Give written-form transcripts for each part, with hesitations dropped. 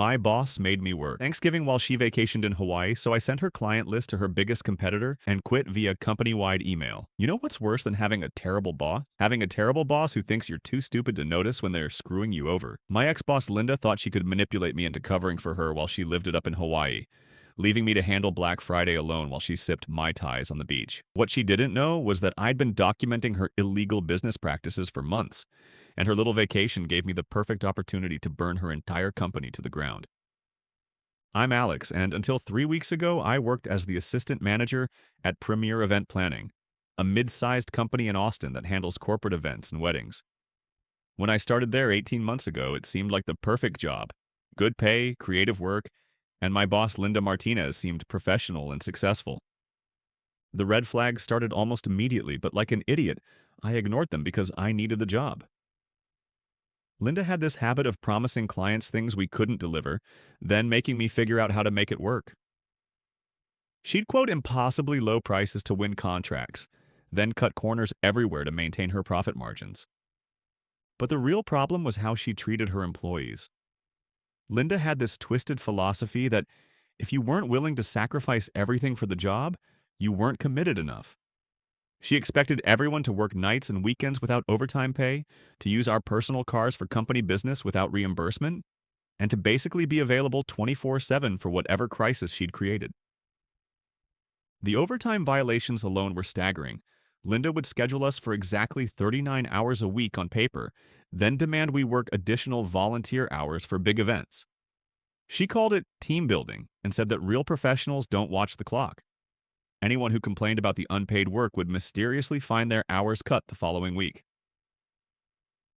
My boss made me work Thanksgiving while she vacationed in Hawaii, so I sent her client list to her biggest competitor and quit via company-wide email. You know what's worse than having a terrible boss? Having a terrible boss who thinks you're too stupid to notice when they're screwing you over. My ex-boss Linda thought she could manipulate me into covering for her while she lived it up in Hawaii, leaving me to handle Black Friday alone while she sipped Mai Tais on the beach. What she didn't know was that I'd been documenting her illegal business practices for months, and her little vacation gave me the perfect opportunity to burn her entire company to the ground. I'm Alex, and until 3 weeks ago, I worked as the assistant manager at Premier Event Planning, a mid-sized company in Austin that handles corporate events and weddings. When I started there 18 months ago, it seemed like the perfect job. Good pay, creative work, and my boss Linda Martinez seemed professional and successful. The red flags started almost immediately, but like an idiot, I ignored them because I needed the job. Linda had this habit of promising clients things we couldn't deliver, then making me figure out how to make it work. She'd quote impossibly low prices to win contracts, then cut corners everywhere to maintain her profit margins. But the real problem was how she treated her employees. Linda had this twisted philosophy that if you weren't willing to sacrifice everything for the job, you weren't committed enough. She expected everyone to work nights and weekends without overtime pay, to use our personal cars for company business without reimbursement, and to basically be available 24/7 for whatever crisis she'd created. The overtime violations alone were staggering. Linda would schedule us for exactly 39 hours a week on paper, then demand we work additional volunteer hours for big events. She called it team building and said that real professionals don't watch the clock. Anyone who complained about the unpaid work would mysteriously find their hours cut the following week.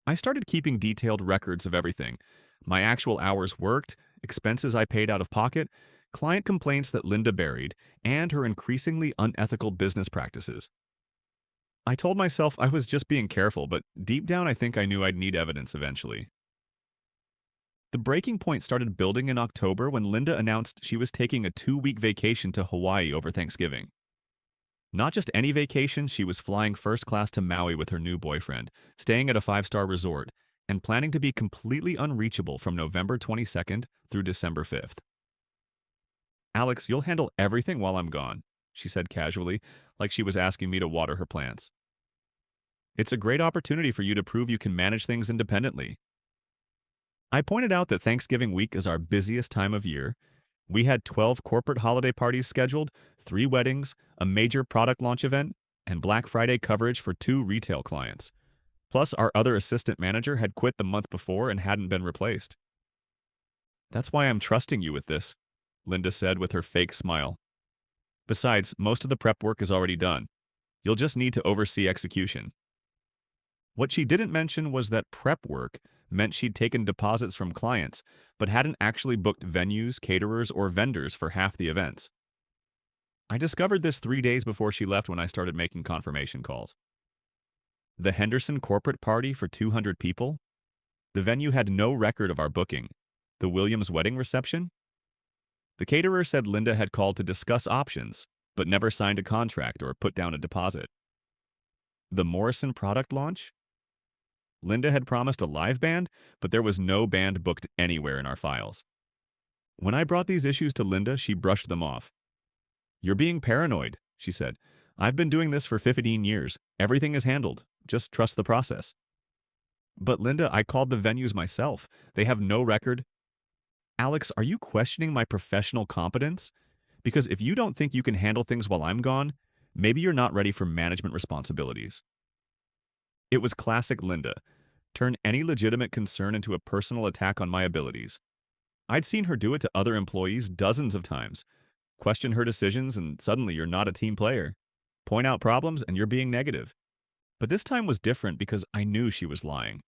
I started keeping detailed records of everything: my actual hours worked, expenses I paid out of pocket, client complaints that Linda buried, and her increasingly unethical business practices. I told myself I was just being careful, but deep down I think I knew I'd need evidence eventually. The breaking point started building in October when Linda announced she was taking a 2-week vacation to Hawaii over Thanksgiving. Not just any vacation, she was flying first class to Maui with her new boyfriend, staying at a 5-star resort, and planning to be completely unreachable from November 22nd through December 5th. Alex, you'll handle everything while I'm gone, she said casually, like she was asking me to water her plants. It's a great opportunity for you to prove you can manage things independently. I pointed out that Thanksgiving week is our busiest time of year. We had 12 corporate holiday parties scheduled, 3 weddings, a major product launch event, and Black Friday coverage for 2 retail clients. Plus, our other assistant manager had quit the month before and hadn't been replaced. That's why I'm trusting you with this, Linda said with her fake smile. Besides, most of the prep work is already done. You'll just need to oversee execution. What she didn't mention was that prep work meant she'd taken deposits from clients, but hadn't actually booked venues, caterers, or vendors for half the events. I discovered this 3 days before she left when I started making confirmation calls. The Henderson corporate party for 200 people? The venue had no record of our booking. The Williams wedding reception? The caterer said Linda had called to discuss options, but never signed a contract or put down a deposit. The Morrison product launch? Linda had promised a live band, but there was no band booked anywhere in our files. When I brought these issues to Linda, she brushed them off. "You're being paranoid," she said. "I've been doing this for 15 years. Everything is handled. Just trust the process." "But Linda, I called the venues myself. They have no record." "Alex, are you questioning my professional competence? Because if you don't think you can handle things while I'm gone, maybe you're not ready for management responsibilities." It was classic Linda. Turn any legitimate concern into a personal attack on my abilities. I'd seen her do it to other employees dozens of times. Question her decisions and suddenly you're not a team player. Point out problems and you're being negative. But this time was different because I knew she was lying.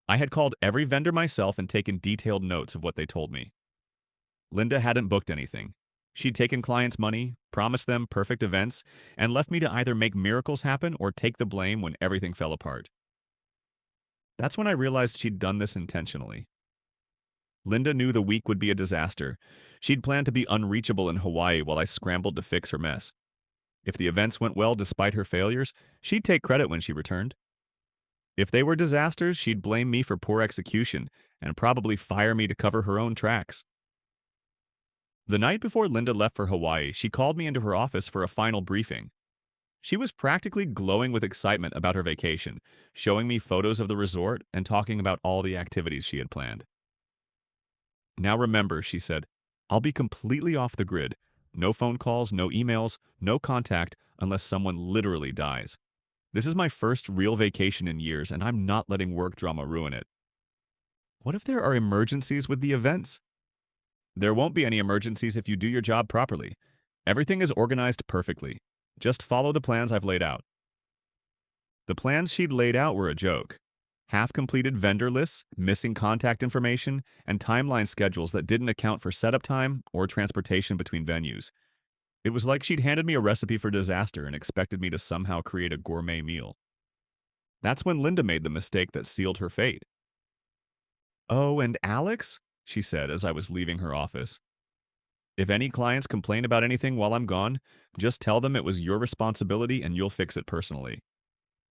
I had called every vendor myself and taken detailed notes of what they told me. Linda hadn't booked anything. She'd taken clients' money, promised them perfect events, and left me to either make miracles happen or take the blame when everything fell apart. That's when I realized she'd done this intentionally. Linda knew the week would be a disaster. She'd planned to be unreachable in Hawaii while I scrambled to fix her mess. If the events went well despite her failures, she'd take credit when she returned. If they were disasters, she'd blame me for poor execution and probably fire me to cover her own tracks. The night before Linda left for Hawaii, she called me into her office for a final briefing. She was practically glowing with excitement about her vacation, showing me photos of the resort and talking about all the activities she had planned. "Now remember," she said, "I'll be completely off the grid. No phone calls, no emails, no contact unless someone literally dies. This is my first real vacation in years, and I'm not letting work drama ruin it." "What if there are emergencies with the events?" "There won't be any emergencies if you do your job properly. Everything is organized perfectly. Just follow the plans I've laid out." The plans she'd laid out were a joke. Half-completed vendor lists, missing contact information, and timeline schedules that didn't account for setup time or transportation between venues. It was like she'd handed me a recipe for disaster and expected me to somehow create a gourmet meal. That's when Linda made the mistake that sealed her fate. "Oh, and Alex?" she said as I was leaving her office. "If any clients complain about anything while I'm gone, just tell them it was your responsibility and you'll fix it personally.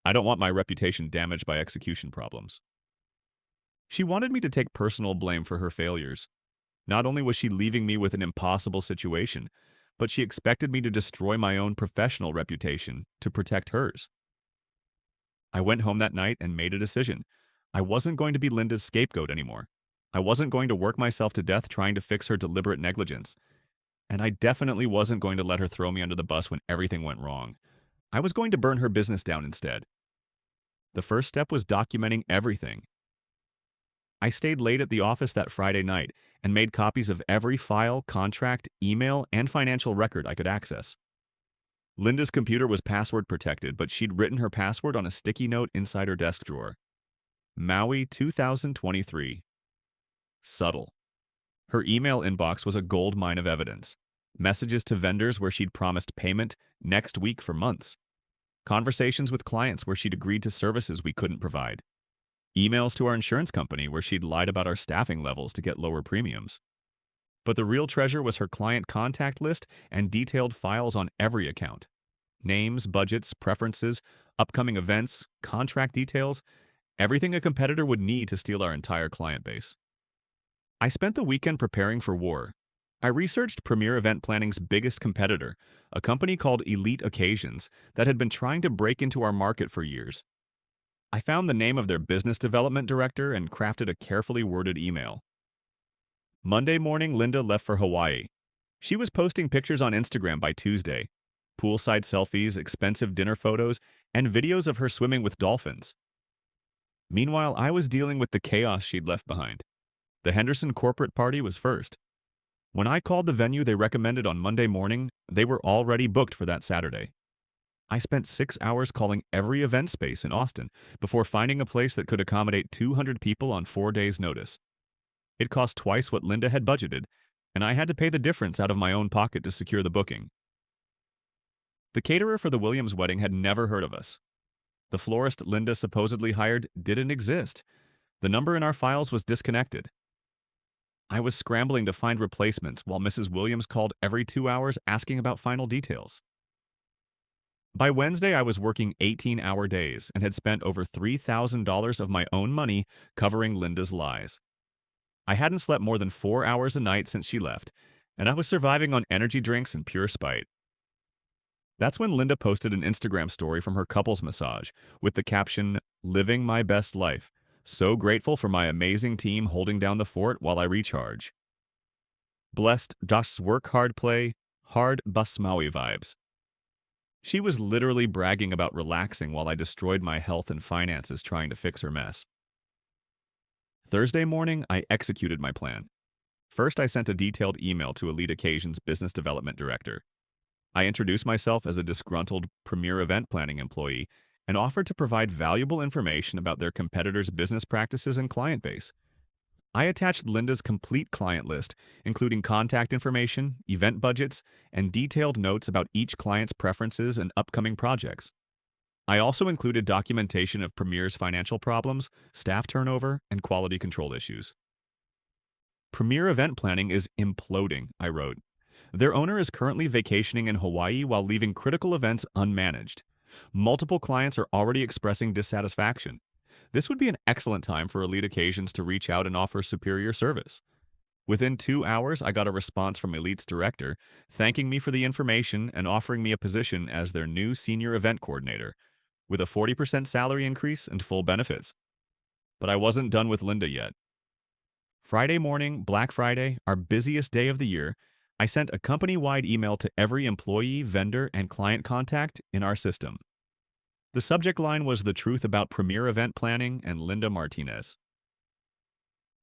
I don't want my reputation damaged by execution problems." She wanted me to take personal blame for her failures. Not only was she leaving me with an impossible situation, but she expected me to destroy my own professional reputation to protect hers. I went home that night and made a decision. I wasn't going to be Linda's scapegoat anymore. I wasn't going to work myself to death trying to fix her deliberate negligence. And I definitely wasn't going to let her throw me under the bus when everything went wrong. I was going to burn her business down instead. The first step was documenting everything. I stayed late at the office that Friday night and made copies of every file, contract, email, and financial record I could access. Linda's computer was password protected, but she'd written her password on a sticky note inside her desk drawer. Maui 2023. Subtle. Her email inbox was a gold mine of evidence. Messages to vendors where she'd promised payment next week for months. Conversations with clients where she'd agreed to services we couldn't provide. Emails to our insurance company where she'd lied about our staffing levels to get lower premiums. But the real treasure was her client contact list and detailed files on every account. Names, budgets, preferences, upcoming events, contract details, everything a competitor would need to steal our entire client base. I spent the weekend preparing for war. I researched Premier Event Planning's biggest competitor, a company called Elite Occasions that had been trying to break into our market for years. I found the name of their business development director and crafted a carefully worded email. Monday morning, Linda left for Hawaii. She was posting pictures on Instagram by Tuesday. Poolside selfies, expensive dinner photos, and videos of her swimming with dolphins. Meanwhile, I was dealing with the chaos she'd left behind. The Henderson corporate party was first. When I called the venue they recommended on Monday morning, they were already booked for that Saturday. I spent 6 hours calling every event space in Austin before finding a place that could accommodate 200 people on 4 days' notice. It cost twice what Linda had budgeted, and I had to pay the difference out of my own pocket to secure the booking. The caterer for the Williams wedding had never heard of us. The florist Linda supposedly hired didn't exist. The number in our files was disconnected. I was scrambling to find replacements while Mrs. Williams called every 2 hours asking about final details. By Wednesday, I was working 18-hour days and had spent over $3,000 of my own money covering Linda's lies. I hadn't slept more than 4 hours a night since she left, and I was surviving on energy drinks and pure spite. That's when Linda posted an Instagram story from her couples massage with the caption, "Living my best life. So grateful for my amazing team holding down the fort while I recharge. Blessed das work hard play, hard bus Maui vibes." She was literally bragging about relaxing while I destroyed my health and finances trying to fix her mess. Thursday morning, I executed my plan. First, I sent a detailed email to Elite Occasions business development director. I introduced myself as a disgruntled Premier Event Planning employee and offered to provide valuable information about their competitors' business practices and client base. I attached Linda's complete client list, including contact information, event budgets, and detailed notes about each client's preferences and upcoming projects. I also included documentation of Premier's financial problems, staff turnover, and quality control issues. Premier Event Planning is imploding, I wrote. Their owner is currently vacationing in Hawaii while leaving critical events unmanaged. Multiple clients are already expressing dissatisfaction. This would be an excellent time for elite occasions to reach out and offer superior service. Within 2 hours, I got a response from Elite's director, thanking me for the information and offering me a position as their new senior event coordinator, with a 40% salary increase and full benefits. But I wasn't done with Linda yet. Friday morning, Black Friday, our busiest day of the year, I sent a company-wide email to every employee, vendor, and client contact in our system. The subject line was the truth about Premier Event Planning and Linda Martinez.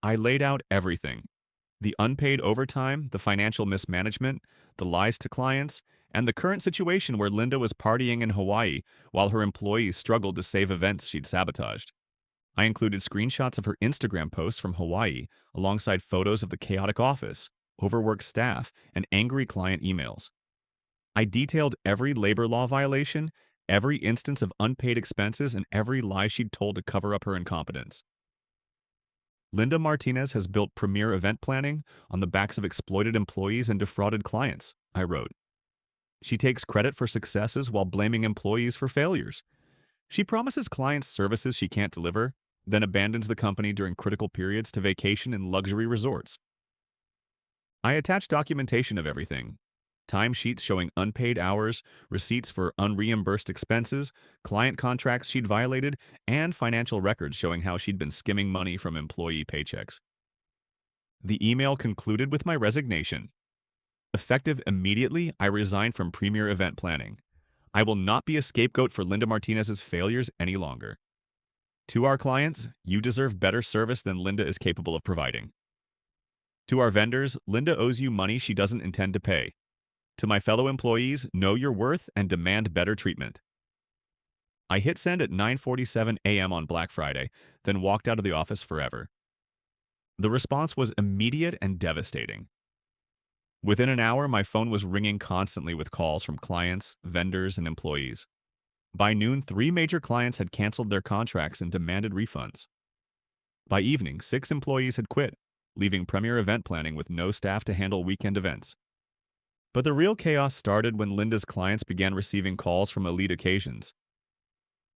I laid out everything: the unpaid overtime, the financial mismanagement, the lies to clients, and the current situation where Linda was partying in Hawaii while her employees struggled to save events she'd sabotaged. I included screenshots of her Instagram posts from Hawaii alongside photos of the chaotic office, overworked staff, and angry client emails. I detailed every labor law violation, every instance of unpaid expenses, and every lie she'd told to cover up her incompetence. Linda Martinez has built premier event planning on the backs of exploited employees and defrauded clients, I wrote. She takes credit for successes while blaming employees for failures. She promises clients services she can't deliver, then abandons the company during critical periods to vacation in luxury resorts. I attached documentation of everything: timesheets showing unpaid hours, receipts for unreimbursed expenses, client contracts she'd violated, and financial records showing how she'd been skimming money from employee paychecks. The email concluded with my resignation. Effective immediately, I resigned from Premier Event Planning. I will not be a scapegoat for Linda Martinez's failures any longer. To our clients, you deserve better service than Linda is capable of providing. To our vendors, Linda owes you money she doesn't intend to pay. To my fellow employees, know your worth and demand better treatment. I hit send at 9:47 a.m. on Black Friday, then walked out of the office forever. The response was immediate and devastating. Within an hour, my phone was ringing constantly with calls from clients, vendors, and employees. By noon, 3 major clients had canceled their contracts and demanded refunds. By evening, 6 employees had quit, leaving Premier Event Planning with no staff to handle weekend events. But the real chaos started when Linda's clients began receiving calls from Elite Occasions.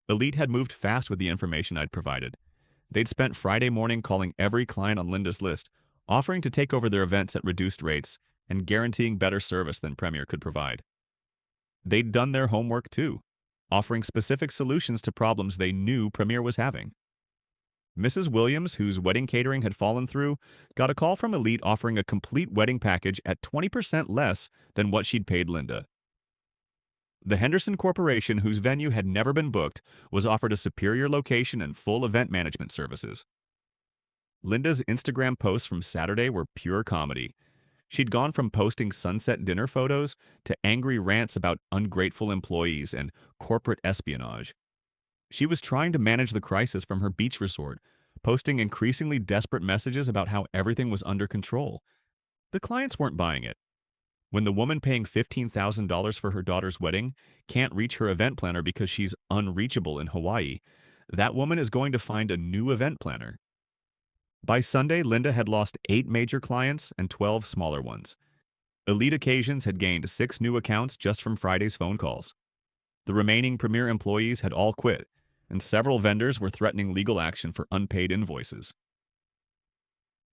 Elite had moved fast with the information I'd provided. They'd spent Friday morning calling every client on Linda's list, offering to take over their events at reduced rates and guaranteeing better service than Premier could provide. They'd done their homework too, offering specific solutions to problems they knew Premier was having. Mrs. Williams, whose wedding catering had fallen through, got a call from Elite offering a complete wedding package at 20% less than what she'd paid Linda. The Henderson Corporation, whose venue had never been booked, was offered a superior location and full event management services. Linda's Instagram posts from Saturday were pure comedy. She'd gone from posting sunset dinner photos to angry rants about ungrateful employees and corporate espionage. She was trying to manage the crisis from her beach resort, posting increasingly desperate messages about how everything was under control. The clients weren't buying it. When the woman paying $15,000 for her daughter's wedding can't reach her event planner because she's unreachable in Hawaii, that woman is going to find a new event planner. By Sunday, Linda had lost 8 major clients and 12 smaller ones. Elite Occasions had gained 6 new accounts just from Friday's phone calls. The remaining Premier employees had all quit, and several vendors were threatening legal action for unpaid invoices.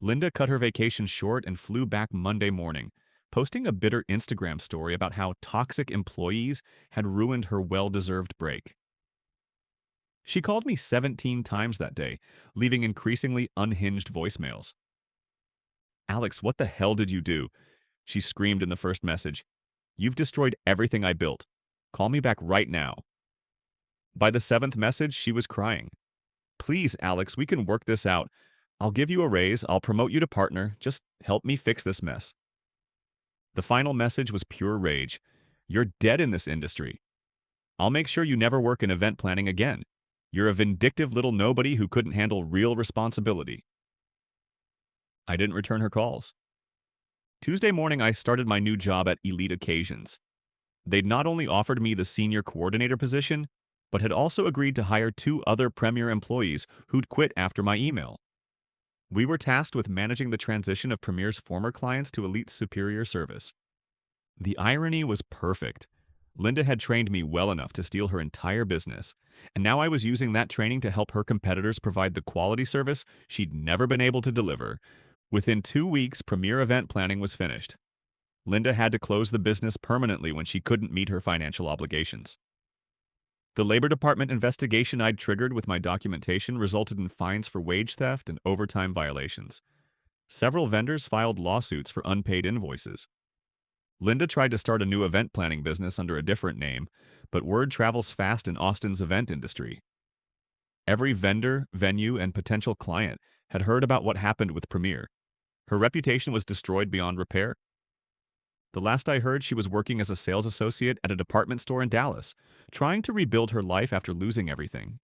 Linda cut her vacation short and flew back Monday morning, posting a bitter Instagram story about how toxic employees had ruined her well-deserved break. She called me 17 times that day, leaving increasingly unhinged voicemails. "Alex, what the hell did you do?" she screamed in the first message. "You've destroyed everything I built. Call me back right now." By the 7th message, she was crying. "Please, Alex, we can work this out. I'll give you a raise, I'll promote you to partner, just help me fix this mess." The final message was pure rage. "You're dead in this industry. I'll make sure you never work in event planning again. You're a vindictive little nobody who couldn't handle real responsibility." I didn't return her calls. Tuesday morning, I started my new job at Elite Occasions. They'd not only offered me the senior coordinator position, but had also agreed to hire 2 other Premier employees who'd quit after my email. We were tasked with managing the transition of Premier's former clients to Elite's superior service. The irony was perfect. Linda had trained me well enough to steal her entire business, and now I was using that training to help her competitors provide the quality service she'd never been able to deliver. Within 2 weeks, Premier event planning was finished. Linda had to close the business permanently when she couldn't meet her financial obligations. The Labor Department investigation I'd triggered with my documentation resulted in fines for wage theft and overtime violations. Several vendors filed lawsuits for unpaid invoices. Linda tried to start a new event planning business under a different name, but word travels fast in Austin's event industry. Every vendor, venue, and potential client had heard about what happened with Premier. Her reputation was destroyed beyond repair. The last I heard, she was working as a sales associate at a department store in Dallas, trying to rebuild her life after losing everything.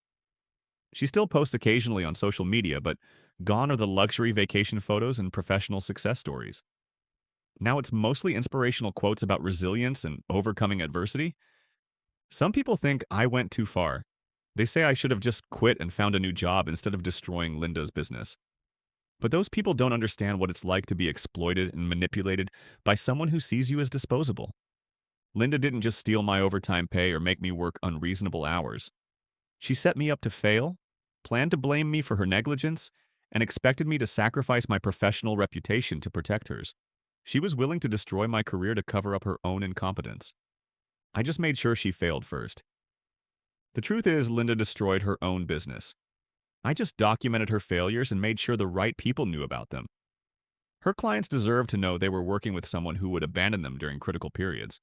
She still posts occasionally on social media, but gone are the luxury vacation photos and professional success stories. Now it's mostly inspirational quotes about resilience and overcoming adversity. Some people think I went too far. They say I should have just quit and found a new job instead of destroying Linda's business. But those people don't understand what it's like to be exploited and manipulated by someone who sees you as disposable. Linda didn't just steal my overtime pay or make me work unreasonable hours. She set me up to fail, planned to blame me for her negligence, and expected me to sacrifice my professional reputation to protect hers. She was willing to destroy my career to cover up her own incompetence. I just made sure she failed first. The truth is, Linda destroyed her own business. I just documented her failures and made sure the right people knew about them. Her clients deserve to know they were working with someone who would abandon them during critical periods.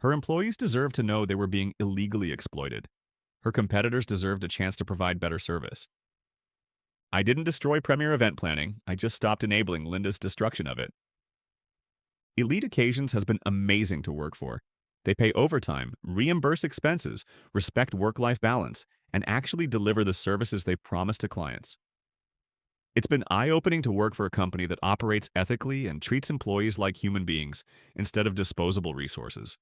Her employees deserve to know they were being illegally exploited. Her competitors deserved a chance to provide better service. I didn't destroy Premier event planning, I just stopped enabling Linda's destruction of it. Elite Occasions has been amazing to work for. They pay overtime, reimburse expenses, respect work-life balance, and actually deliver the services they promise to clients. It's been eye-opening to work for a company that operates ethically and treats employees like human beings instead of disposable resources.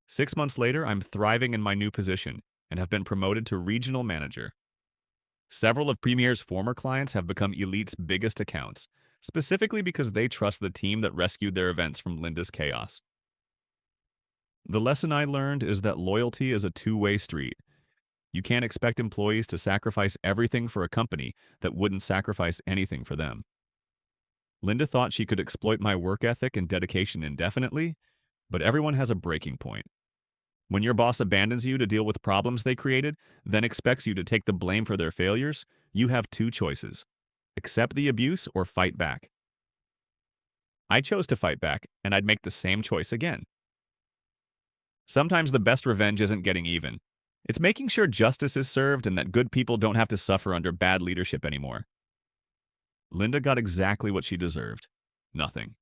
6 months later, I'm thriving in my new position and have been promoted to regional manager. Several of Premier's former clients have become Elite's biggest accounts, specifically because they trust the team that rescued their events from Linda's chaos. The lesson I learned is that loyalty is a two-way street. You can't expect employees to sacrifice everything for a company that wouldn't sacrifice anything for them. Linda thought she could exploit my work ethic and dedication indefinitely, but everyone has a breaking point. When your boss abandons you to deal with problems they created, then expects you to take the blame for their failures, you have two choices: accept the abuse or fight back. I chose to fight back, and I'd make the same choice again. Sometimes the best revenge isn't getting even. It's making sure justice is served and that good people don't have to suffer under bad leadership anymore. Linda got exactly what she deserved: nothing.